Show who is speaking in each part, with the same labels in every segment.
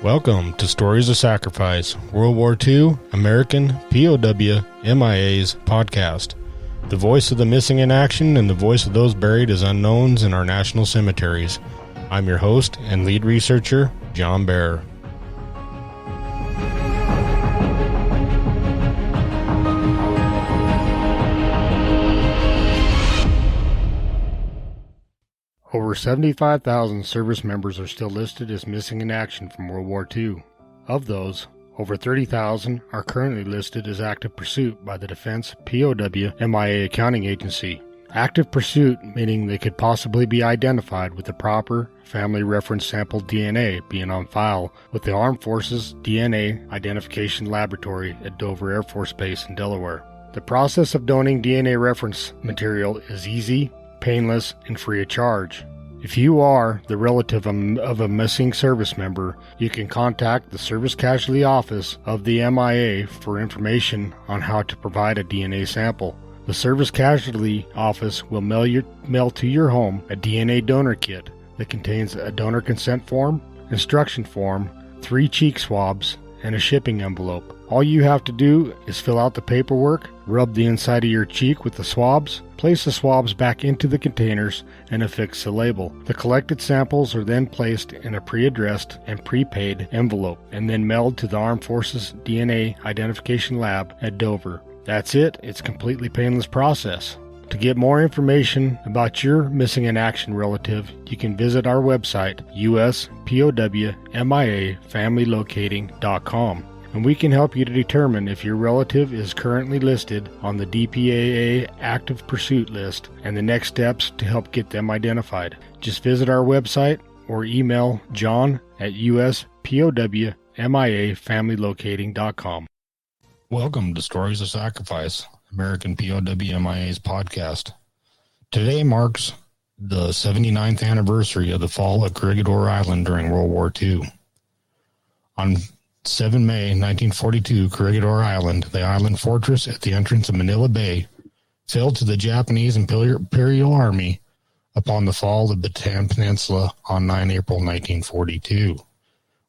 Speaker 1: Welcome to Stories of Sacrifice, World War II American POW-MIA's podcast. The voice of the missing in action and the voice of those buried as unknowns in our national cemeteries. I'm your host and lead researcher, John Bear. Over 75,000 service members are still listed as missing in action from World War II. Of those, over 30,000 are currently listed as active pursuit by the Defense POW-MIA Accounting Agency. Active pursuit meaning they could possibly be identified with the proper family reference sample DNA being on file with the Armed Forces DNA Identification Laboratory at Dover Air Force Base in Delaware. The process of donating DNA reference material is easy, painless, and free of charge. If you are the relative of a missing service member, you can contact the Service Casualty Office of the MIA for information on how to provide a DNA sample. The Service Casualty Office will mail to your home a DNA donor kit that contains a donor consent form, instruction form, 3 cheek swabs, and a shipping envelope. All you have to do is fill out the paperwork, rub the inside of your cheek with the swabs, place the swabs back into the containers, and affix the label. The collected samples are then placed in a pre-addressed and prepaid envelope and then mailed to the Armed Forces DNA Identification Lab at Dover. That's it. It's a completely painless process. To get more information about your missing in action relative, you can visit our website, USPOW-MIA-FamilyLocating.com. And we can help you to determine if your relative is currently listed on the DPAA active pursuit list and the next steps to help get them identified. Just visit our website or email John at USPOW-MIA-FamilyLocating.com. Welcome to Stories of Sacrifice, American POW-MIA's podcast. Today marks the 79th anniversary of the Fall of Corregidor Island during World War II. On 7 May 1942, Corregidor Island, the island fortress at the entrance of Manila Bay, fell to the Japanese Imperial Army upon the fall of the Bataan Peninsula on 9 April 1942,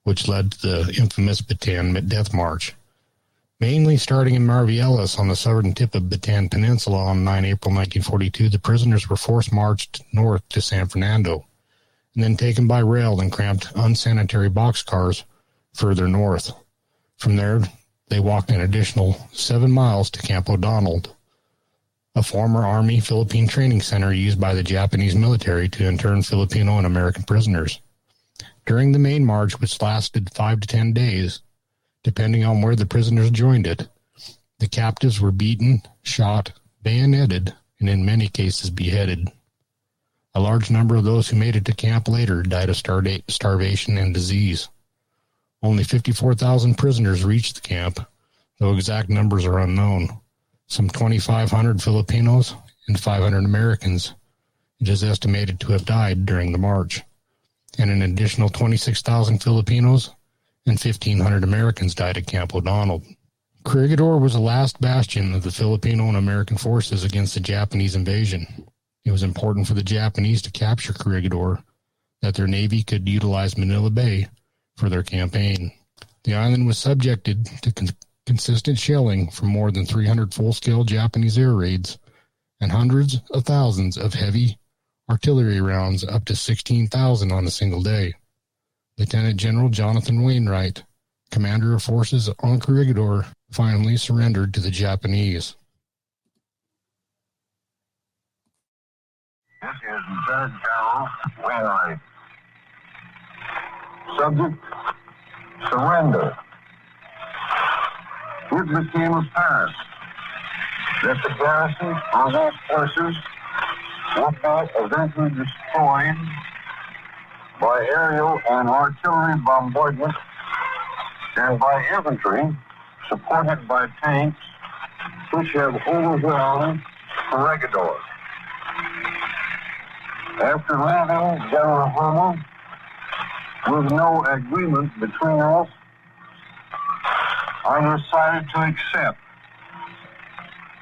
Speaker 1: which led to the infamous Bataan Death March. Mainly starting in Marvielis on the southern tip of Bataan Peninsula on 9 April 1942, the prisoners were force-marched north to San Fernando, and then taken by rail and cramped unsanitary boxcars further north. From there, they walked an additional 7 miles to Camp O'Donnell, a former Army Philippine training center used by the Japanese military to intern Filipino and American prisoners. During the main march, which lasted 5 to 10 days, depending on where the prisoners joined it, the captives were beaten, shot, bayoneted, and in many cases beheaded. A large number of those who made it to camp later died of starvation and disease. Only 54,000 prisoners reached the camp, though exact numbers are unknown. Some 2,500 Filipinos and 500 Americans it is estimated to have died during the march, and an additional 26,000 Filipinos and 1,500 Americans died at Camp O'Donnell. Corregidor was the last bastion of the Filipino and American forces against the Japanese invasion. It was important for the Japanese to capture Corregidor, that their navy could utilize Manila Bay for their campaign. The island was subjected to consistent shelling from more than 300 full-scale Japanese air raids and hundreds of thousands of heavy artillery rounds, up to 16,000 on a single day. Lieutenant General Jonathan Wainwright, commander of forces on Corregidor, finally surrendered to the Japanese.
Speaker 2: This is Lieutenant General Wainwright. Subject, surrender. It became apparent that the garrison on those forces would be eventually destroyed by aerial and artillery bombardment and by infantry supported by tanks which have overwhelmed Corregidor. After leaving General Hummel with no agreement between us, I decided to accept,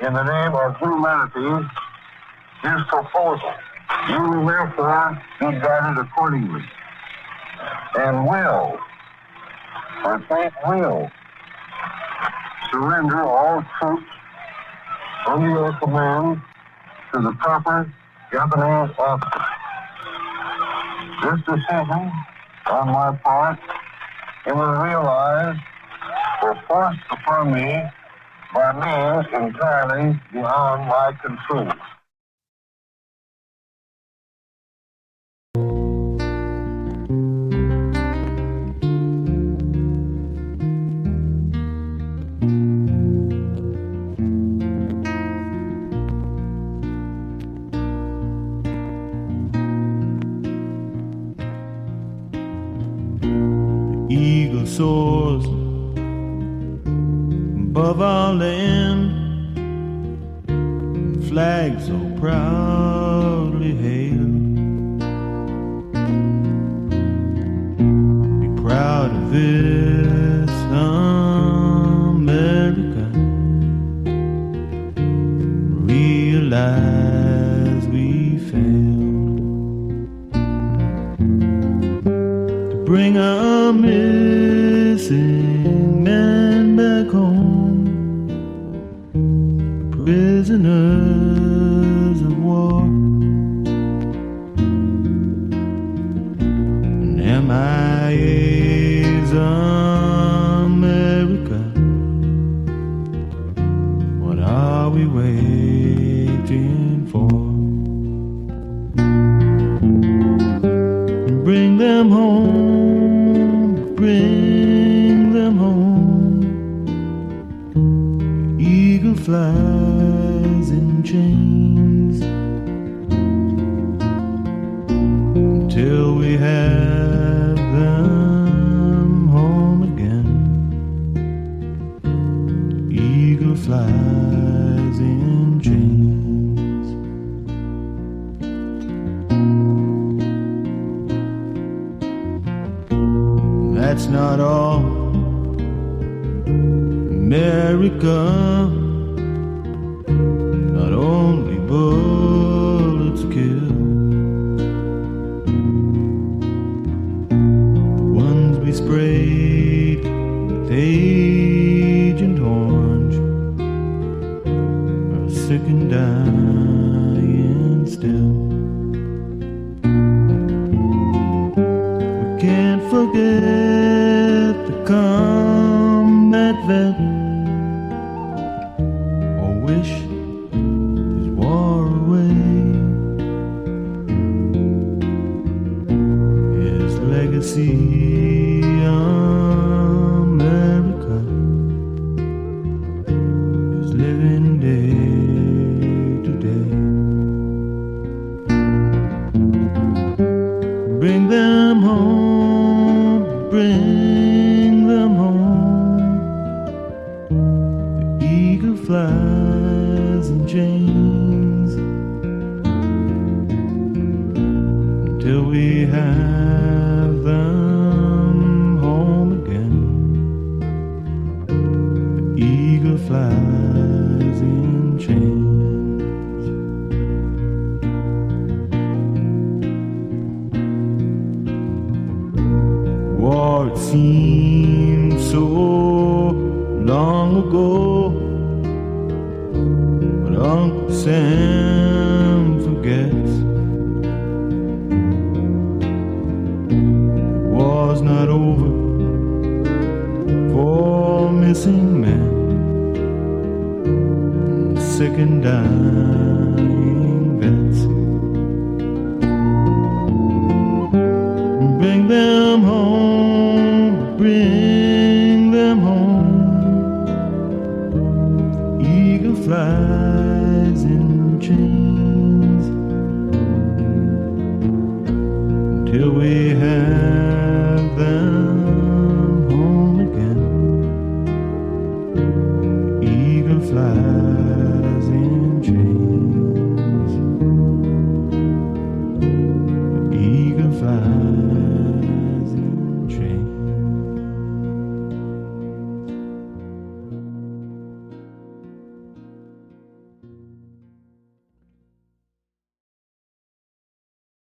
Speaker 2: in the name of humanity, his proposal. You will therefore be guided accordingly, and will our fate will surrender all troops under your command to the proper Japanese officer. This decision on my part, it was realized, was forced upon me by means entirely beyond my control.
Speaker 3: Eagle soars above our land, flag so proudly hailed. Be proud of this America, realize we failed to bring our missing men back home, prisoners of war, and MIA's America. What are we waiting for? Bring them home, bring them home. Eagle flies in chains until we have them home again. Eagle flies in chains. That's not all, America. Not only bullets kill, the ones we sprayed with Agent Orange are sick and dying still. We can't forget the combat vet or wish his war away. His legacy, America, is living day to day. Bring them home, bring them home. The eagle flies in chains until we have them home again. The eagle flies in chains. War, it seems so long ago, but Uncle Sam forgets. The war's not over for missing men, sick and dying vets. Bring them home, bring them home. Eagle flies in chains until we have them home again. Eagle flies in